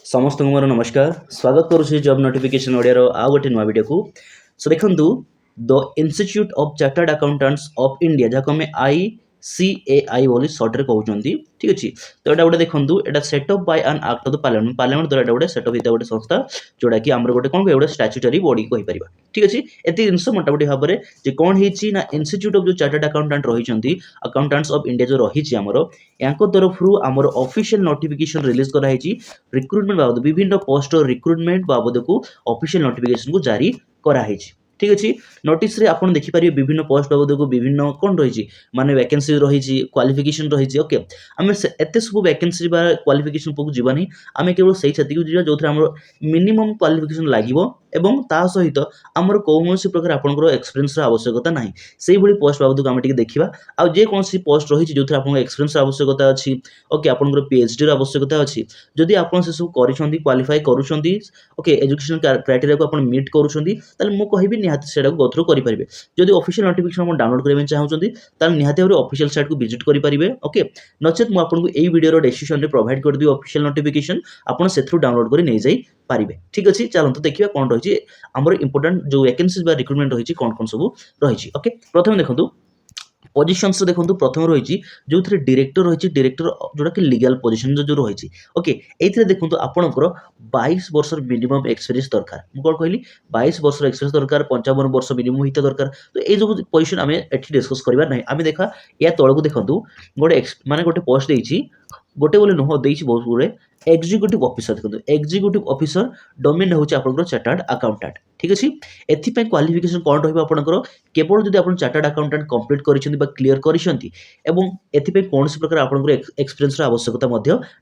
समस्त को मोर नमस्कार स्वागत करुच्ची जॉब नोटिफिकेशन ओडिया आउ गोटे नुआ वीडियो को सो देखु the institute of chartered accountants of India जहाँ आम ICAI बोली सर्ट रे कहते ठीक अच्छे तो यहाँ गोटे देखो यहाँ setup by an act of the parliament parliament द्वारा गोटे सेटअप होता गोटे संस्था जोटा कि आम गोटे कौन गोटे स्टैट्यूटरी बॉडी कहीपर ठीक अच्छे एत जिन मोटामोटी भाव में कौन होना इंस्टीट्यूट ऑफ जो चार्टर्ड अकाउंटेंट रही अकाउंटेंट्स ऑफ इंडिया जो रही आमर या तरफ आमर ऑफिशियल नोटिफिकेशन रिलीज कराई रिक्रुटमेंट बाबद विभिन्न पोस्ट रिक्रुटमेंट बाबद को ऑफिशियल नोटिफिकेशन को जारी कराई ठीक अच्छे नोटिस रे आपन देखिपारे विभिन्न पोस्ट बाबद को विभिन्न कौन रही माने वैकेंसी रही क्वालिफिकेशन रही ओके आम एत सब वैकेंसी बा क्वालिफिकेशन को जीवानी आम केवल से क्षति को जो आम मिनिमम क्वालिफिकेशन लगे एवं ता सहित आमर कौन प्रकार आपंकर एक्सपीरियंस आवश्यकता ना से भाई पोस्ट बाबद को आम देखा आउ जेकोसी पोस्ट रही जो आप एक्सपीरियंस आवश्यकता अच्छी ओके आपंकर PhD आवश्यकता अच्छी जदि आप से सब कर क्वालिफाई करुँच ओके एजुकेशन क्राइटेरिया को आप मीट करुँच मु कहबी निहाती सेटा को गोथ्रू करेंगे जदि ऑफिशियल नोटिफिकेशन आप डाउनलोड करने चाहते निहाती भाव ऑफिशियल साइट को विजिट करेंगे ओके नचेत मुझे आपको यही वीडियो डिस्क्रिप्शन में प्रोवाइड कर दी ऑफिशियल नोटिफिकेशन आपन से डाउनलोड कर नहीं जाई पारिबे ठीक अच्छे चलते देखिए कौन रही आमर इंपोर्टेंट जो वैकेंसी रिक्रुटमेंट रही कौन कौन सब रही ओके प्रथम देखो पोजिशन्स देखो प्रथम रही जो थे डायरेक्टर रही डायरेक्टर जोटा कि लीगल पोजिशन जो रही ओके ये देखो आपंकर 22 वर्ष मिनिमम एक्सपीरियंस दरकार मुझे कौन कहली 22 वर्ष एक्सपीरियंस दरकार 55 वर्ष मिनिमम होता दरकार तो ये जो पोजिशन आम एठी डिस्कस करवा ना आम देखा या तौक देखो गोटे माने गोटे पोस्ट देती गोटे बोले नुह देती बहुत गुड़े एग्जीक्यूटिव ऑफिसर देखो एग्जीक्यूटिव ऑफिसर डोमेन हूँ आपंकर चार्टर्ड अकाउंटेंट ठीक अच्छे एथपाई क्वालिफिकेशन कौन रहा केवल जब आप चार्टर्ड अकाउंटेंट कंप्लीट कर क्लीयर कर कौन प्रकार आपंकर एक्सपीरियंस आवश्यकता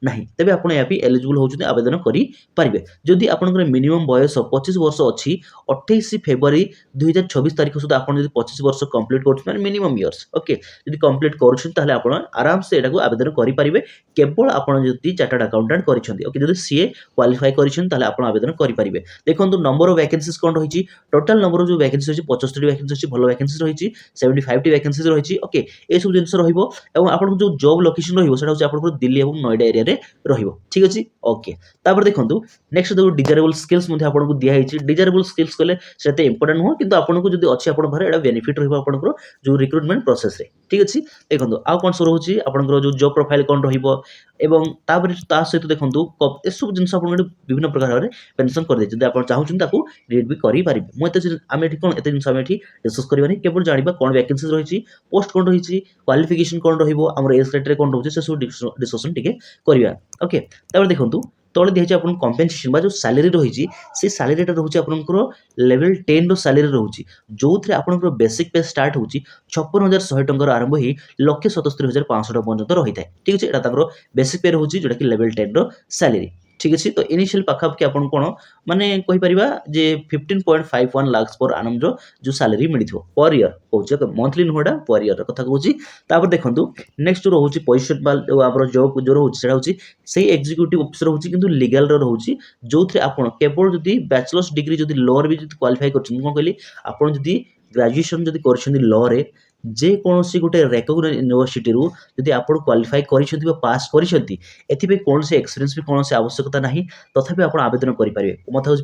ना तेज आप एलिजिबल होती आवेदन करेंगे जदि आपंकर मिनिमम बयस 25 वर्ष अच्छी 28 फेब्रुआरी 2024 तारीख सुधा आप 25 वर्ष कंप्लीट कर मिनिमम इयर्स ओके जब कंप्लीट कर आराम से यहाँ आवेदन करेंगे केवल आपड़ चार्टर्ड अकाउंटेंट ओके जब सीए क्वालिफाई कर आवेदन करेंगे देखो नंबर ऑफ वैकेंसीज कौन रही टोटाल नंबर जो वैकेंसी रही 75 वैकेंसी अच्छी भल वैकेंसी रही 75 वैकेंसी रही ओके ये सब जिन रहा जो जॉब लोकेशन रही दिल्ली और नोएडा एरिया रे रही ठीक अच्छे ओके तापर देखो नेक्स्ट जो डिजायरेबल स्किल्स आपको दिखाई डिजायरेबल स्किल्स कहले से इंपोर्टेंट नुह कि आपको जो अच्छी आप बेनिफिट रहा जो रिक्रुटमेंट प्रोसेस रे ठीक अच्छे देखो आउ कौन सब रोचे आपंकर जो जॉब प्रोफाइल कौन ता सहित देखो ये सब जिन विभिन्न प्रकार मेंशन कर दे आप चाहते रीड भी करेंगे मुझे आम कौन एत जिन डिस्कस करवानी केवल जाना कौन वैकेंसी रही पोस्ट कौन रही क्वालिफिकेशन कौन रहा एज क्राइटेरिया कौन रोचे से सब डिस्कसन टी करवा ओके देखो तले दिखाई आप कंपेनसेसन जो सैलरी रही से सैलरीटा रोचे आपंकर लेवल 10 रो सैलरी रोचे जो थे आपंकर बेसिक पे स्टार्ट होची 56,100 टंकार आरंभ ही 1,77,500 पर्यंत रही है ठीक अच्छे यहाँ बेसिक पे रोचे जोटा कि लेवल 10 रो सैलरी ठीक अच्छे तो इनिशियल पाखापाखि आपन कौन माने कहीपर जे 15.51 लाख पर आनम जो सैलरी मिली per year कौचे monthly नुहटा per year कथा कहूँ देखो नेक्स्ट जो रोचे पोजिशन आम जॉब जो रोचे से एग्जीक्यूटिव ऑफिसर रोचे कि लीगल रोचे जो थे आप केवल जदि बैचलर्स डिग्री जदि लॉ रे भी क्वालिफाई कर कौन कहली आप ग्रेजुएशन जदि कर लॉ रे जेकोसी गोटे रेकग्नाइज यूनिवर्सिटी जदि आप क्वालिफाई कर पास कर कौन से एक्सपीरियंस भी कौन से आवश्यकता ना तथापि आप आवेदन करेंगे मत हो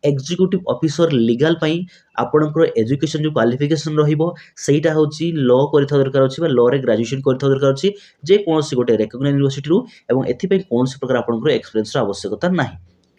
एग्जीक्यूटिव ऑफिसर लीगल आपंकर एजुकेशन जो क्वालिफिकेशन रहीटा हूँ लॉ कर दरकार अच्छे लॉ रे ग्रेजुएशन कर दरकार अच्छी जेकोसी गोटे रेकग्नाइज यूनिवर्सिटी एथपाई कौन से प्रकार आपंकर एक्सपीरियंस आवश्यकता ना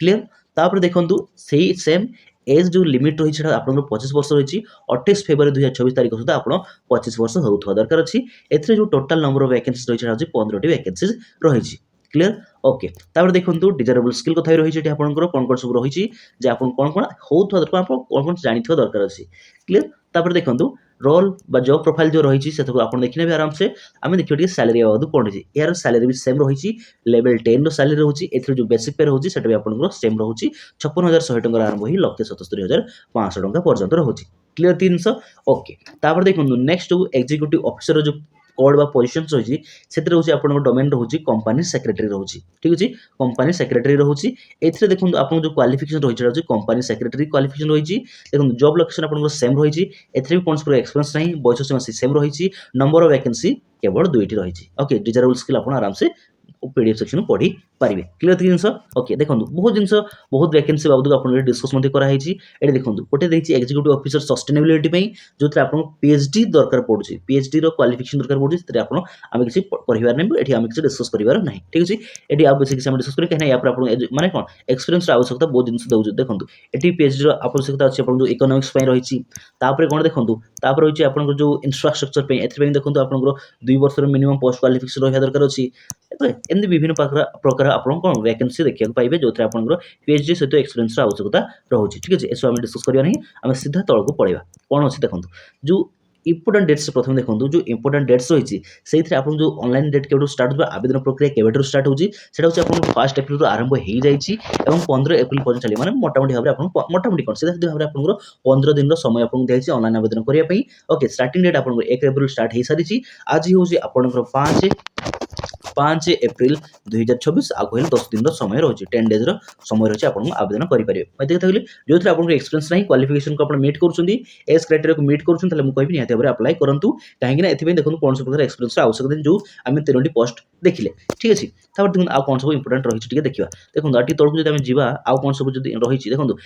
क्लीयर तापर देखो से सेम एज जो लिमिट रही है आपंकर 25 वर्ष रही 28 फेब्रुआरी 2024 तारीख सुधा आप 25 वर्ष होता दरकार अच्छी एथरे जो टोटाल नंबर ऑफ वैकेंसी रही 15 वैकेंसी रही क्लीयर ओके तापर देखो डिजायरेबल स्किल कथा रही आपंकर कौन कौन सब रही कौन कौन होता दरकार कौन कौन जानी दरकार अच्छी क्लीयर तापर देखो रोल जॉब प्रोफाइल जो रही है आप देखने भी आराम से आम देखिए सैलरी बाबद कौन रही यार सैलरी भी सेम रही लेवल 10 रो सैलरी रही है जो बेसिक पे रही है आपंकर सेम रही 56,100 टंका आरंभ ही 1,77,500 टंका पर्यंत रही क्लीयर 300 ओके तापर देखो नेक्स्ट जो एग्जीक्यूटिव ऑफिसर जो कोड बा पोजिशन रही है आप डोमेन रोचे कंपनी सेक्रेटरी रोचे ठीक अच्छे कंपनी सेक्रेटरी रोचे ए देखो आप जो क्वालिफिकेशन रही कंपनी सेक्रेटरी क्वालिफिकेशन रही देखो जॉब लोकेशन आप सेम रही भी कौन से एक्सपीरियंस नहीं बयस सीमा सेम रही नंबर ऑफ वैकेंसी केवल 2टी रही ओके डिजायरेबल स्किल आप आराम से PDF सेक्शन पढ़ी पारिबे क्लियर थी जिंस ओके देखंतु बहुत जिंस बहुत वैकेंसी बाबद आपन डिस्कस मध्ये करा हैछि एठी देखंतु गोटे देछि एग्जीक्यूटिव ऑफिसर सस्टेनेबिलिटी पई जोथि आपन PhD दरकार पडुछि PhD रो क्वालिफिकेशन दरकार पडुछि तरे आपन आमे किछि पढिबार नै एठी आमे किछि डिस्कस करिवार नै ठीक अछि एठी आ बेसी किछि आमे डिस्कस करि कहना या पर आपन माने कोन एक्सपीरियंस रो आवश्यकता बहुत जिंस दउछु देखंतु एठी PhD रो आवश्यकता अछि आपन जो इकोनॉमिक्स पई रहिछि तापरे कोन देखंतु तापर होछि आपन जो इंफ्रास्ट्रक्चर पई एथि पई देखंतु आपन 2 वर्ष रो मिनिमम पोस्ट क्वालिफिकेशन रहिया दरकार अछि एमती विभिन्न प्रकार आपन कोन वैकेंसी देखिया पाइबे जोथि आपन PhD सहित एक्सपीरियंस रो आवश्यकता रहउछि ठीक अछि एसो आमे डिस्कस करिया नै आमे सीधा तळको पळेबा कोन अछि देखंतु जो इम्पोर्टेंट डेट्स प्रथम देखंतु जो इम्पोर्टेंट डेट्स रहिछि सेइथि आपन जो ऑनलाइन डेट केबेटु स्टार्ट होबा आवेदन प्रक्रिया केबेटु स्टार्ट होछि सेटा होछि आपन 1 अप्रैल रु आरंभ हेइ जाइछि एवं 15 अप्रैल पर्यंत चली माने मोटामोटी भाबरे आपन मोटामोटी कोन सीधा सीधा भाबरे आपन 15 दिन रो समय आपन दियाछि ऑनलाइन आवेदन करिया पई ओके स्टार्टिंग डेट आपन 1 अप्रैल स्टार्ट हेइ सारिछि आज होछि आपन 5 एप्रिल 2024 आ कहले 10 दिन रो समय रहछि 10 डेज रो समय रहछि आपन आवेदन करि परिबे मते कहले जोथि आपन एक्सपीरियंस नाही क्वालिफिकेशन को आपन मीट करूछंदी एज क्राइटेरिया को मीट करूछन तले मु कहबि निहाते भाबरे अप्लाई करंतु काहेकि ना एथि पे देखंतु कोन सब प्रकार एक्सपीरियंस रो आवश्यकता जो आमे 13टी पोस्ट देखिले ठीक अछि तापर देखंतु आ कोन सब इंपोर्टेंट रहिछि ठीक देखिबा देखंतु आटी तळकु जदि आमे जिबा आ कोन सब जदि रहिछि देखंतु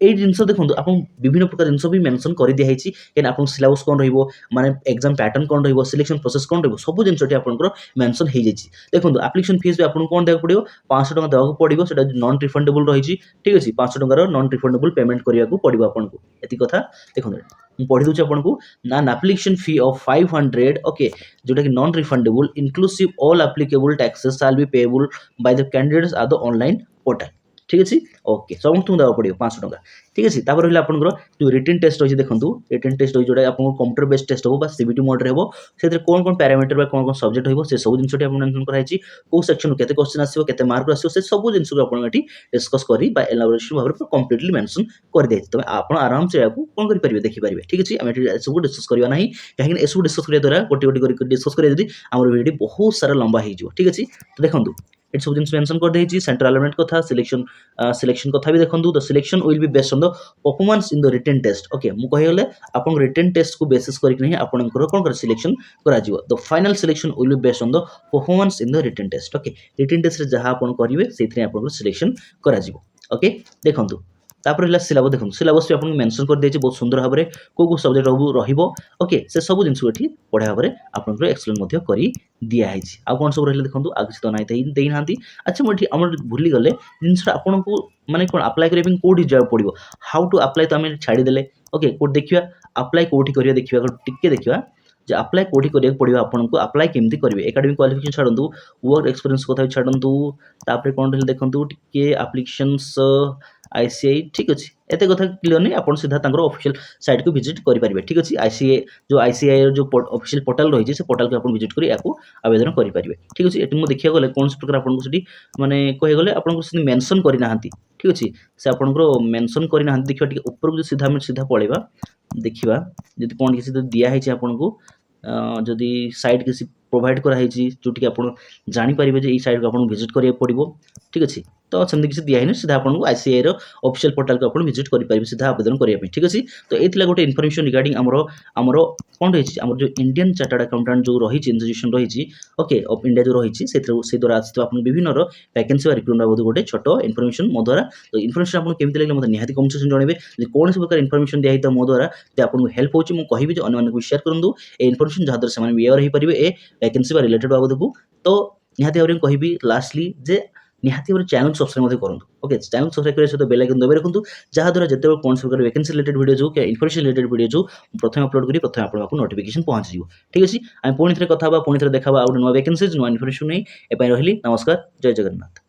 ए जिंस देखंतु आपन विभिन्न प्रकार जिंस भी मेंशन करि दिया हैछि केन आपन सिलेबस कोन रहिबो माने एग्जाम पैटर्न कोन रहिबो सिलेक्शन प्रोसेस कोन रहिबो सब जिंसटी आपनकर मेंशन हेइ जाइछि देखंतु एप्लीकेशन फीस भी आपन कोन देबा पड़िबो 500 टका देबा पड़िबो सेटा नॉन रिफंडेबल रहिछि ठीक अछि 500 टका रो नॉन रिफंडेबल पेमेंट करिया को पड़िबो आपनको एति कथा देखंतु ମୁଁ ପଢି ଦଉଛି ଆପଣଙ୍କୁ ନା application fee of 500 okay जोटा कि non refundable inclusive all applicable taxes shall be payable by the candidates or the online portal ठीक अछि ओके सब तुम देबा पड़ियो 500 टका ठीक अछि तापर रहला आपनकर जो रिटन टेस्ट होछि देखंतु रिटन टेस्ट होछि जोटा आपन कंप्यूटर बेस्ड टेस्ट हो बा सीबीटी मोड रे हो सेते कोन पैरामीटर बा कोन सब्जेक्ट होइबो से सब जिंसटी आपन मेंशन कराइछि को सेक्शन केते क्वेश्चन आसीबो केते मार्क आसीबो से सब जिंस को आपन एठी डिस्कस करी बा एलाबोरेशन भाबरे कंप्लीटली मेंशन कर देछि तबे आपन आराम से याकू कोन करि परिबे देखि परिबे ठीक अछि हम एठी सब डिस्कस करिवा नाही काहेकि एसु डिस्कस करिया द्वारा गोटी गोटी करि डिस्कस करिया जदी हमर वीडियो बहुत सारा लंबा हेइ जिवो ठीक अछि तो देखंतु इट सब जिंस मेंशन कर देछि सेंट्रल एलिमेंट कथा सिलेक्शन कथा भी देखंतु the selection will be based on the performance in the written test okay मु कहिगले आपन रिटन टेस्ट को बेसिस करि नहीं आपनकर कोन कर सिलेक्शन करा जिवो the final selection will be based on the performance in the written test okay written test रे जहा आपन करिवे सेथि आपन सिलेक्शन करा जिवो ओके देखंतु तापर हला सिलेबस देखंतु सिलेबस भी आपन मेंशन कर देछि बहुत सुंदर भाबरे को सब्जेक्ट रहिबो ओके से सब जिंस एठी पढा भाबरे आपनकर एक्सप्लेन मध्ये करी दिया हैछि आ कोन सब रहले देखंतु आगि तो नाही देई नांती अच्छा मोठी हमर भूली गले जिंस आपनको माने कोन अप्लाई करे बिन कोडी जाय पड़िबो हाउ टू अप्लाई तो हमें छाडी देले ओके कोड देखिबा अप्लाई कोठी करिया देखिबा टिके देखिबा जे अप्लाई कोठी करिया पड़िबो आपनको अप्लाई केमती करिवे एकेडमिक क्वालिफिकेशन छाडंतु वर्क एक्सपीरियंस कोथा छाडंतु तापर कोन रहले देखंतु टिके एप्लीकेशंस आईसीआई ठीक अछि एते कथा क्लियर नै आपण सीधा तांकर ऑफिशियल साइट को विजिट करि परिबे ठीक अछि आईसीआई जो ऑफिशियल पोर्टल रहि छै से पोर्टल के आपण विजिट करी याकू आवेदन करि परिबे ठीक अछि एटी मु देखिया गले कोन प्रकार आपण को सिटी माने कहि गले आपण को सिटी मेंशन करि नाहंती ठीक अछि से आपण को मेंशन करि नाहंती देखियो टिके ऊपर को सीधा पळेबा देखिबा जदि कोन किसी दिया है छै आपण को जदि साइट किसी प्रोवाइड करा है छी जोटी आपण जानि परिबे जे ई साइट को आपण विजिट करिया पड़िबो ठीक अछि तो सेमति किसी दिया है सीधा आपन को आईसीआई रो ऑफिशियल पोर्टल को आपन विजिट करि परिबे सीधा आवेदन करिया पे ठीक अछि तो एथिला गोटे इन्फॉर्मेशन रिगार्डिंग हमरो कोन रहि छी हमर जो इंडियन चार्टर्ड अकाउंटेंट जो रहि छी इंस्टीट्यूशन रहि छी ओके ऑफ इंडिया जो रहि छी से द्वारा आछि आपन विभिन्न रो वैकेंसी वा रिक्रूटमेंट बाबद गोटे छोटो इन्फॉर्मेशन मो द्वारा तो इन्फॉर्मेशन आपन केमति लागले मते निहाती कमेंट सेक्शन जणेबे जे कोन सब प्रकार इन्फॉर्मेशन दिया हिता मो द्वारा ते आपन को हेल्प होची मु कहिबे जे अन्य मानक शेयर करंदु ए इन्फॉर्मेशन जहा द्वारा समान वेयर रहि परिबे ए वैकेंसी वा रिलेटेड बाबद को तो निहाती भाबरे कहिबी लास्टली जे निहाती भाबरे चैनल सब्सक्राइब मते करंतु ओके चैनल सब्सक्राइब करे सहित बेल आइकन दबे रखंतु जहा द्वारा जते कोन सब प्रकार वैकेंसी रिलेटेड वीडियो जो के इन्फॉर्मेशन रिलेटेड वीडियो जो प्रथम अपलोड करी प्रथम आपन को नोटिफिकेशन पहुंच जिवो ठीक अछि हम पुणी थरे कथा बा पुणी थरे देखाबा आ नवा वैकेंसीज नवा इन्फॉर्मेशन नै ए पय रहली नमस्कार जय जगन्नाथ।